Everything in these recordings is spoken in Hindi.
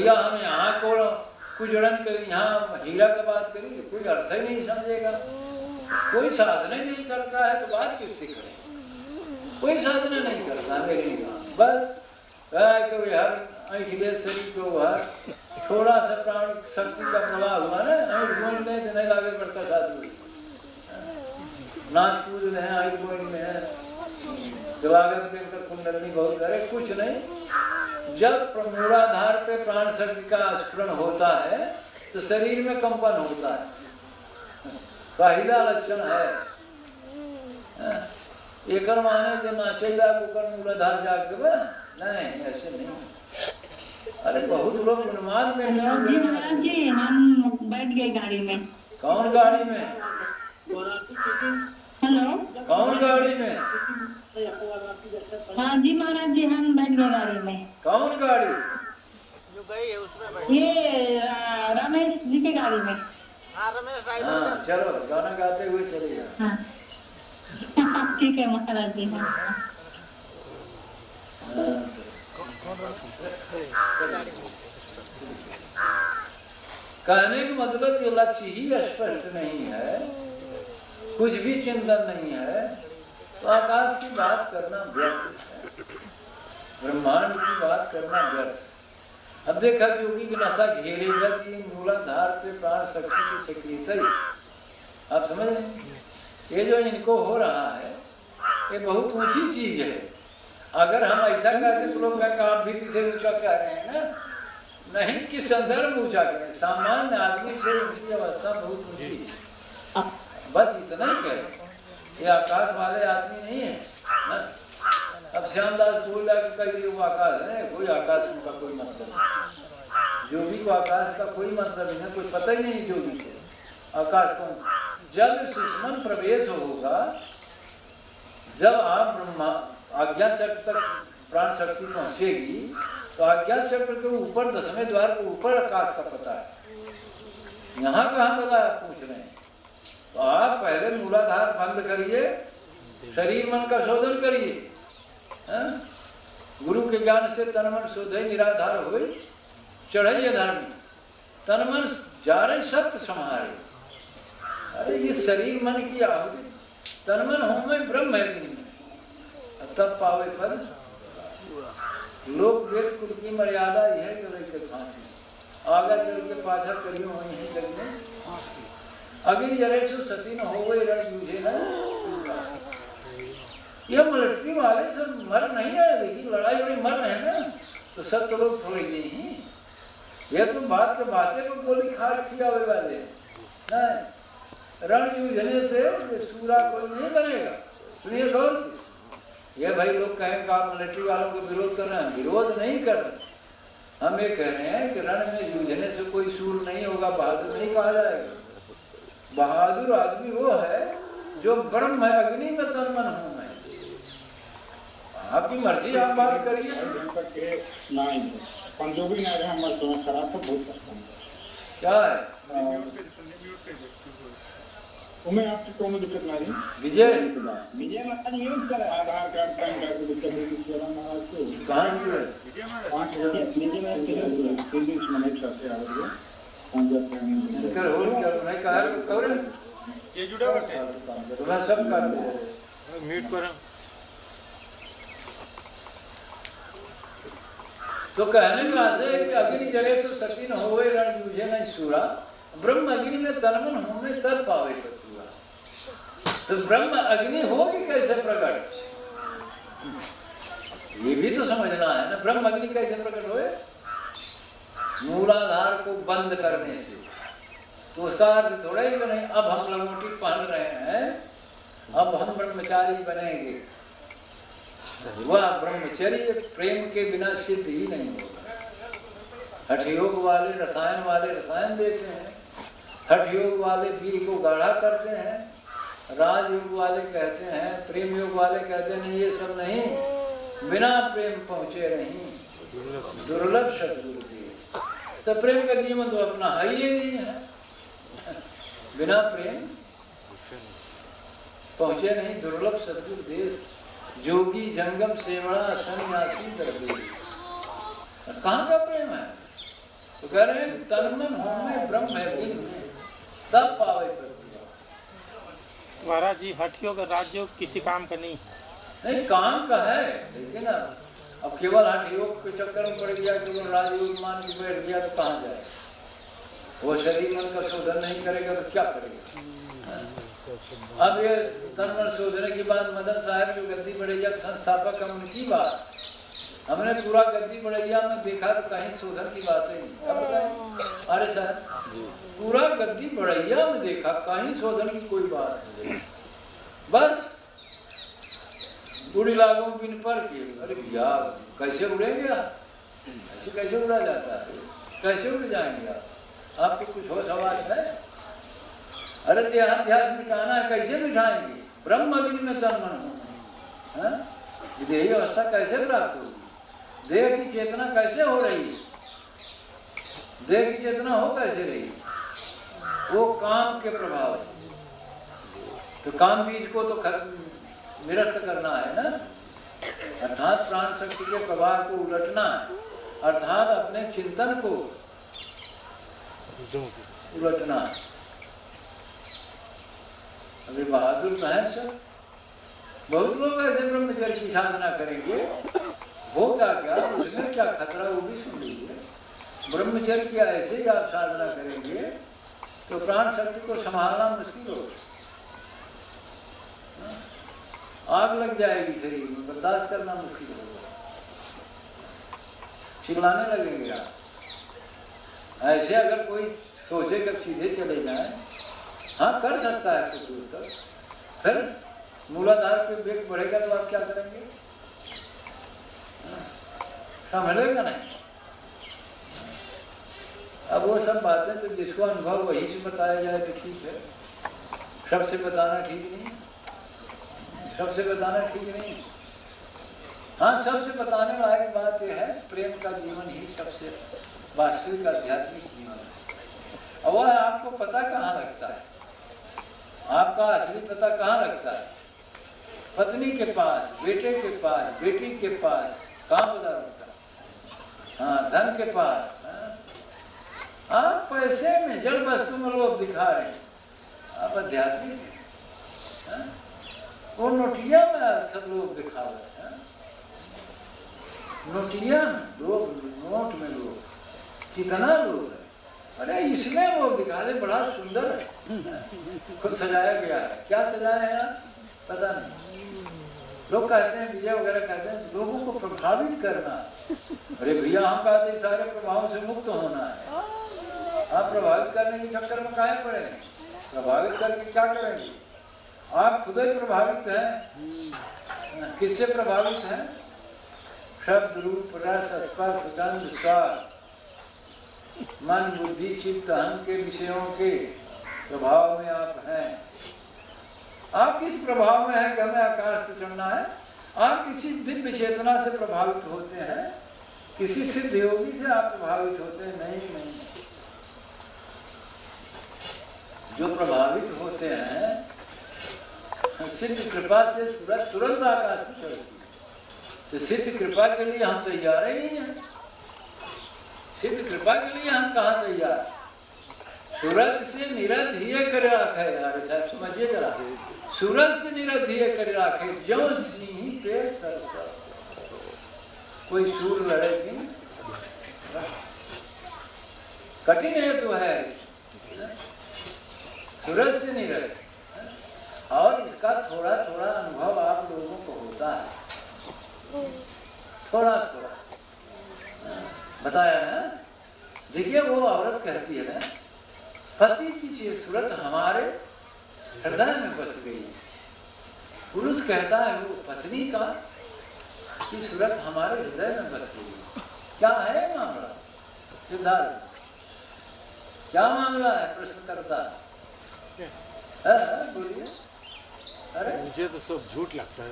भैया हम यहाँ को कुजड़न कर यहाँ हीरा का बात करेंगे, कोई अर्थ ही नहीं समझेगा। कोई साधना नहीं करता है तो बात किससे करें? कोई साधना नहीं करता मेरी बात, बस कभी हर अखिलेश शरीर को हर थोड़ा सा प्राण शक्ति का प्रभाव हुआ ना, ऐठ बोलने से नहीं आगे बढ़ता साधु, नाच कूद रहे हैं, ऐठ बोल में है, जवागत पे उनका कुंडलनी बहुत करे, कुछ नहीं। जब मूलाधार पे प्राण शक्ति का स्फुरण होता है तो शरीर में कंपन होता है, पहला लक्षण है। एक माने जो नाचेगा कुकर मूलाधार जाग नहीं, ऐसे नहीं। अरे बहुत लोग उन्माद में जी महाराज जी, हम बैठ गए गाड़ी में। कौन गाड़ी में? हेलो, कौन गाड़ी में? हाँ जी महाराज जी, हम बैठ गए गाड़ी में। कौन गाड़ी? जो गई है उसमें ये रमेश जी की गाड़ी में। हाँ रमेश ड्राइवर। हाँ चलो गाना गाते हुए चलिए। हाँ ठीक है महाराज जी। हाँ कहने का मतलब जो लक्ष्य ही स्पष्ट नहीं है, कुछ भी चिंतन नहीं है, तो आकाश की बात करना व्यर्थ है, ब्रह्मांड की बात करना व्यर्थ। अब देखा योगी की नशा घेरेगा कि मूलाधार पे प्राण शक्ति की सक्रियता ही, आप समझ रहे? ये जो इनको हो रहा है ये बहुत ऊंची चीज है। अगर हम ऐसा कहते तो लोग कहेंगे आप भी किसे ऊंचा कह रहे हैं ना, नहीं, किस संदर्भ ऊंचा करें? सामान्य आदमी से उनकी अवस्था बहुत ऊंची है, बस इतना ही कह। ये आकाश वाले आदमी नहीं है ना। अब श्यामदास बोल कहिए वो आकाश है, कोई आकाश का कोई मतलब नहीं, जोगी को आकाश का कोई मतलब नहीं, कोई पता ही नहीं जोगी को आकाश कौन। जब सुषमन प्रवेश होगा, जब आप ब्रह्मा आज्ञा चक्र तक प्राण शक्ति पहुंचेगी तो आज्ञा चक्र के ऊपर 10वें द्वार के ऊपर आकाश का पता है। यहाँ कहाँ पता है पूछ रहे हैं? तो आप पहले मूलाधार बंद करिए, शरीर मन का शोधन करिए। गुरु के ज्ञान से तन मन शोधे निराधार हो, चढ़े धर्म तन मन जा रहे सत्य समारे। अरे ये शरीर मन की आहुति, तन मन हो में ब्रह्म है, तब पावे पद। लोक वेद कुल की मर्यादा यह है कि फांसी आगे चल के पाछा करियो वहीं करिए। अग्नि जले सो सती न हो गए रण यूझे ना। यह मिलिट्री वाले सब मर नहीं है, लेकिन लड़ाई बड़ी मर रहे हैं ना, तो सब तो लोग थोड़े नहीं। यह तो बात के बातें को गोली खा खिया हुए वाले नहीं। रण यूझने से सूरा कोई नहीं बनेगा। सुनिए गौर से, ये भाई लोग कहें आप मिलिट्री वालों को विरोध कर रहे हैं, विरोध नहीं कर रहे। हम ये कह रहे हैं कि रण में जूझने से कोई सूर नहीं होगा, बहादुर नहीं कहा जाएगा। बहादुर आदमी वो है जो ब्रह्म है, अग्नि में तन मन हूं मैं। आपकी मर्जी, आप बात करिए। क्या है उमें आपकी कोनो दिक्कत नहीं? विजय विजय महाराज यूज करे आधार कार्ड पैन कार्ड की दिक्कत है महाराज को। कहाँ है? 5000 विजय महाराज के पुलिस में एक साथ आ गए 5000 कर हो क्या मैं कहा कवर ये जुड़ा बटे तो मैं सब कर दे म्यूट करो। तो कहने का है कि अग्नि जले सो सती न होवे रण यूझे न सूरा। ब्रह्म अग्नि में तनमन होने तब पावे तो पूरा। तो ब्रह्म अग्नि होगी कैसे प्रकट? ये भी तो समझना है ना, ब्रह्म अग्नि कैसे प्रकट होए? मूलाधार को बंद करने से। तो उसका अर्थ थोड़ा ही नहीं अब हम लंगोटी पहन रहे हैं, अब हम ब्रह्मचारी बनेंगे। वह ब्रह्मचर्य प्रेम के बिना सिद्ध ही नहीं होगा। हठयोग वाले रसायन देते हैं, हठयोग वाले बीज को गाढ़ा करते हैं, राजयोग वाले कहते हैं, प्रेम योग वाले कहते हैं नहीं ये सब नहीं, बिना प्रेम पहुँचे नहीं, दुर्लभ सदगुरु दिए। तो प्रेम का नियम तो अपना है ही नहीं है, बिना प्रेम पहुँचे नहीं, दुर्लभ सदगुरु देश जोगी जंगम सेवड़ा सन्यासी दरवेश। कहाँ का प्रेम है? तो कह रहे हैं तन मन होमे ब्रह्म है दिन में, तब पावे प्रतिभा। महाराज जी हठ योग राजयोग किसी काम का नहीं। नहीं काम का है, लेकिन अब केवल हठ योग के चक्कर में पड़ गया, केवल राजयोग मान के बैठ गया तो कहाँ जाए? वो शरीर मन का शोधन नहीं करेगा तो क्या करेगा? अब ये तन मन शोधने की बात मदन साहब जो गद्दी बढ़ैया संस्थापक हम उनकी बात, हमने पूरा गद्दी बढ़ैया में देखा तो कहीं शोधन की बात ही नहीं। अब बताइए अरे साहब, पूरा गद्दी बढ़ैया में देखा कहीं शोधन की कोई बात नहीं। बस उड़ी लागू बिन पर के, अरे भैया कैसे उड़ेंगे आप? ऐसे कैसे उड़ा जाता है? कैसे उड़ जाएंगे आप? आपको कुछ हो सवाल है? अरे देहाध्यास मिटाना है, कैसे मिटाएंगे? ब्रह्म अग्नि में तन मन हो, देही अवस्था कैसे प्राप्त होगी? देह की चेतना कैसे हो रही है? देह की चेतना हो कैसे रही? वो काम के प्रभाव से। तो काम बीज को तो निरस्त करना है ना, अर्थात प्राण शक्ति के प्रवाह को उलटना है, अर्थात अपने चिंतन को उलटना है। अभी बहादुर बहन सब बहुत लोग ऐसे ब्रह्मचर्य की साधना करेंगे, होगा क्या उसमें क्या खतरा, वो भी सुन लीजिए। ब्रह्मचर्य की ऐसे ही आप साधना करेंगे तो प्राण शक्ति को संभालना मुश्किल होगा, आग लग जाएगी शरीर में, बर्दाश्त करना मुश्किल होगा, चिल्लाने लगेंगे आप। ऐसे अगर कोई सोचे कर सीधे चले जाए, हाँ कर सकता है कुछ दूर तक, फिर मूलाधार पे वेग बढ़ेगा तो आप क्या करेंगे? संभलेगा नहीं। अब वो सब बातें तो जिसको अनुभव वही से बताया जाए तो ठीक है, सबसे बताना ठीक नहीं, सबसे बताना ठीक नहीं। हाँ, सबसे बताने वाली बात यह है प्रेम का जीवन ही सबसे वास्तविक आध्यात्मिक जीवन है। और वह आपको पता कहाँ लगता है? आपका असली पता कहाँ लगता है? पत्नी के पास, बेटे के पास, बेटी के पास, कहाँ पता लगता है? हाँ, धन के पास। हाँ? आप पैसे में, जड़ वस्तु में लोग दिखा रहे हैं, आप आध्यात्मिक हैं। वो नोटिया में सब लोग दिखा रहे हैं, नोटिया में लोग, नोट में लोग, कितना लोग है। अरे इसमें लोग दिखा रहे बड़ा सुंदर है, खुद सजाया गया है। क्या सजाया है यार पता नहीं। लोग कहते हैं, विजय वगैरह कहते हैं लोगों को प्रभावित करना। अरे भैया हम कहते हैं सारे प्रभावों से मुक्त होना है। आप प्रभावित करने के चक्कर में काहे पड़े? प्रभावित करके क्या करेंगे? आप खुद ही प्रभावित हैं। किससे प्रभावित हैं? शब्द, रूप, रस, स्पर्श, गंध, स्वाद, मन, बुद्धि, चित्त, अहम के विषयों के प्रभाव में आप हैं। आप किस प्रभाव में हैं कि हमें आकाश पे चढ़ना है? आप किसी दिव्य चेतना से प्रभावित होते हैं, किसी सिद्ध योगी से आप प्रभावित होते हैं? नहीं। जो प्रभावित होते हैं सिद्ध कृपा से तुरंत आकाश में चढ़ती है। तो सिद्ध कृपा के लिए हम तैयार ही नहीं हैं। सिद्ध कृपा के लिए हम कहाँ तैयार? सूरत से निरत ही कर राखे। यार साहब समझिए जरा, सूरत से निरत ही कर राखे, जो सिंह पे सरसा। कोई सूर लड़ेगी, कठिन है तो है। सूरत से निरत, और इसका थोड़ा थोड़ा अनुभव आप लोगों को होता है, थोड़ा थोड़ा बताया ना। देखिए वो औरत कहती है ना, पति की सूरत हमारे हृदय में बस गई। पुरुष कहता है वो पत्नी का की सूरत हमारे हृदय में बस गई। क्या है मामला? सिद्धार्थ क्या मामला है? प्रश्न करता है, बोलिए। अरे मुझे तो सब झूठ लगता है।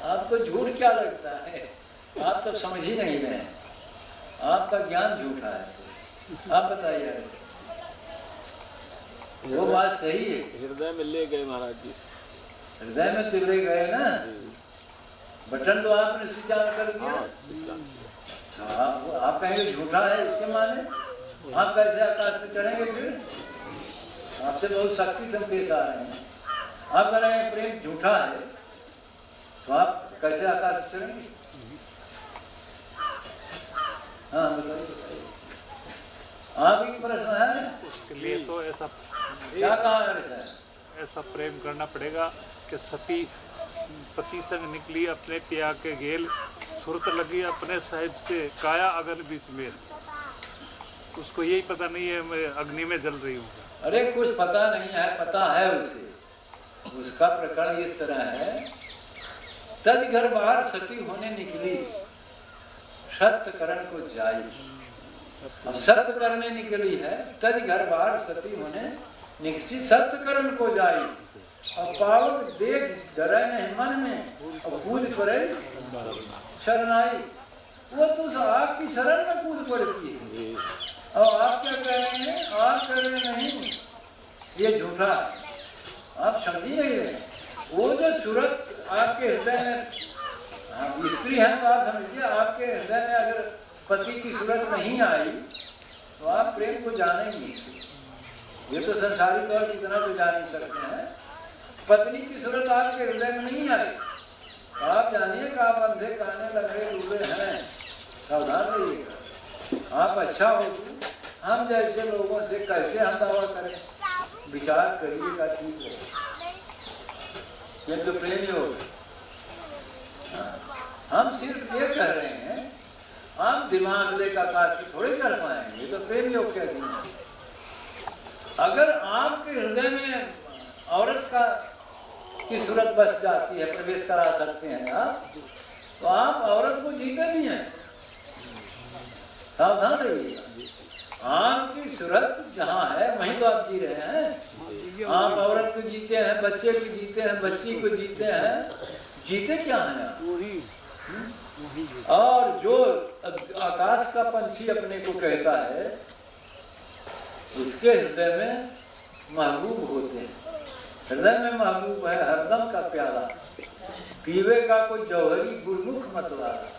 आपको झूठ क्या लगता है? आप तो समझ ही नहीं रहे, आपका ज्ञान झूठा है। आप बताइए, वो बात सही है। हृदय में ले गए महाराज जी। हृदय में तो ले गए ना, बटन तो आपने स्विच ऑन कर दिया। आप कहेंगे झूठा है, इसके माने आप कैसे आकाश पे चढ़ेंगे? फिर आपसे बहुत सख्ती से पेश आ रहे हैं। आप कह रहे हैं प्रेम झूठा है, तो आप कैसे आकाश पे चढ़ेंगे? हाँ बताइए, आप ही प्रश्न है। उसके लिए तो ऐसा क्या कहा है? ऐसा प्रेम करना पड़ेगा कि सती पति संग निकली अपने पिया के गेल, सुरत लगी अपने साहिब से काया अगन बीच में। उसको यही पता नहीं है मैं अग्नि में जल रही हूँ। अरे कुछ पता नहीं है, पता है उसे। उसका प्रकरण इस तरह है, तज घर बाहर सती होने निकली, सत्य करण को जाई। अब सत्य करने निकली है, तज घर बाहर सती होने निकली, सत्य करण को जाई। अब पावक देख डरे नहीं मन में, और कूद पड़े शरणाई। वो तो उस आग की शरण में कूद पड़ती है। और आप क्या कह रहे हैं? आप कह रहे नहीं, ये झूठा है। आप समझिए नहीं रहे। वो जो सूरत आपके हृदय में, स्त्री है तो आप समझिए, आपके हृदय में अगर पति की सूरत नहीं आई तो आप प्रेम को जानेंगे। ये तो संसारी तौर पर इतना तो जान ही सकते हैं। पत्नी की सूरत आपके हृदय में नहीं आई, आप जानिए कि आप अंधे काने लगे डूबे हैं। सावधान रहिएगा। आप अच्छा हो, हम जैसे लोगों से कैसे हम दावा करें? विचार करिएगा, ठीक है। ये तो प्रेम योग। हम सिर्फ ये कह रहे हैं, आप दिमाग लेकर आकाश की थोड़ी कर पाएंगे। ये तो प्रेम योग के अधीन है। अगर आपके हृदय में औरत का की सूरत बस जाती है, प्रवेश करा सकते हैं आप, तो आप औरत को जीते नहीं हैं। सावधान रहिएगा। आपकी सूरत जहाँ है वहीं तो आप जी रहे हैं। आप औरत को जीते हैं, बच्चे को जीते हैं, बच्ची को जीते हैं। जीते क्या हैं आप? और जो आकाश का पंछी अपने को कहता है, उसके हृदय में महबूब होते हैं। हृदय में महबूब है हरदम का प्याला, पीवे का कोई जौहरी गुरमुख मतवाला।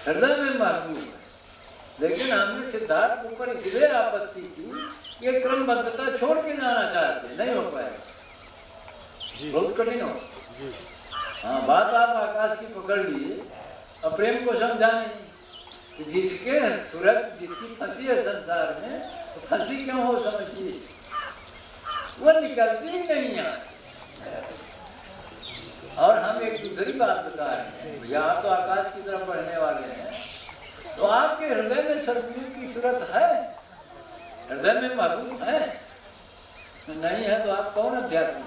हृदय में महबूब है। लेकिन हमने सिद्धार्थ के ऊपर इसलिए आपत्ति की, ये क्रमबद्धता छोड़ के जाना चाहते, नहीं हो पाएगा, बहुत कठिन हो। हाँ, बात आप आकाश की पकड़ लिए, अब प्रेम को समझा नहीं। तो जिसके सूरत जिसकी फंसी है संसार में, तो फंसी क्यों हो समझिए, वो निकलती ही नहीं यहाँ से। और हम एक दूसरी बात बता रहे हैं, यहाँ तो आकाश की तरफ बढ़ने वाले हैं, तो आपके हृदय में सदगुरु की सूरत है, हृदय में महबूब है, नहीं है तो आप कौन अध्यात्म?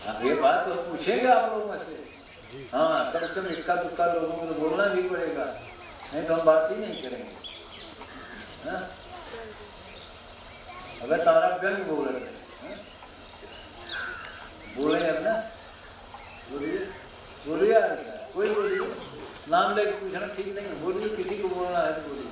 अब ये बात तो पूछेगा आप लोगों से। हाँ, कम से कम इक्का दुक्का लोगों को तो बोलना भी पड़ेगा, नहीं तो हम बात ही नहीं करेंगे। हाँ? अगर तारा गंग बोल रहे हैं, बोले अब ना, बोलिए बोलिए यार, कोई बोलिए, नाम लेके पूछना ठीक नहीं है, बोलिए, किसी को बोलना है तो बोलिए।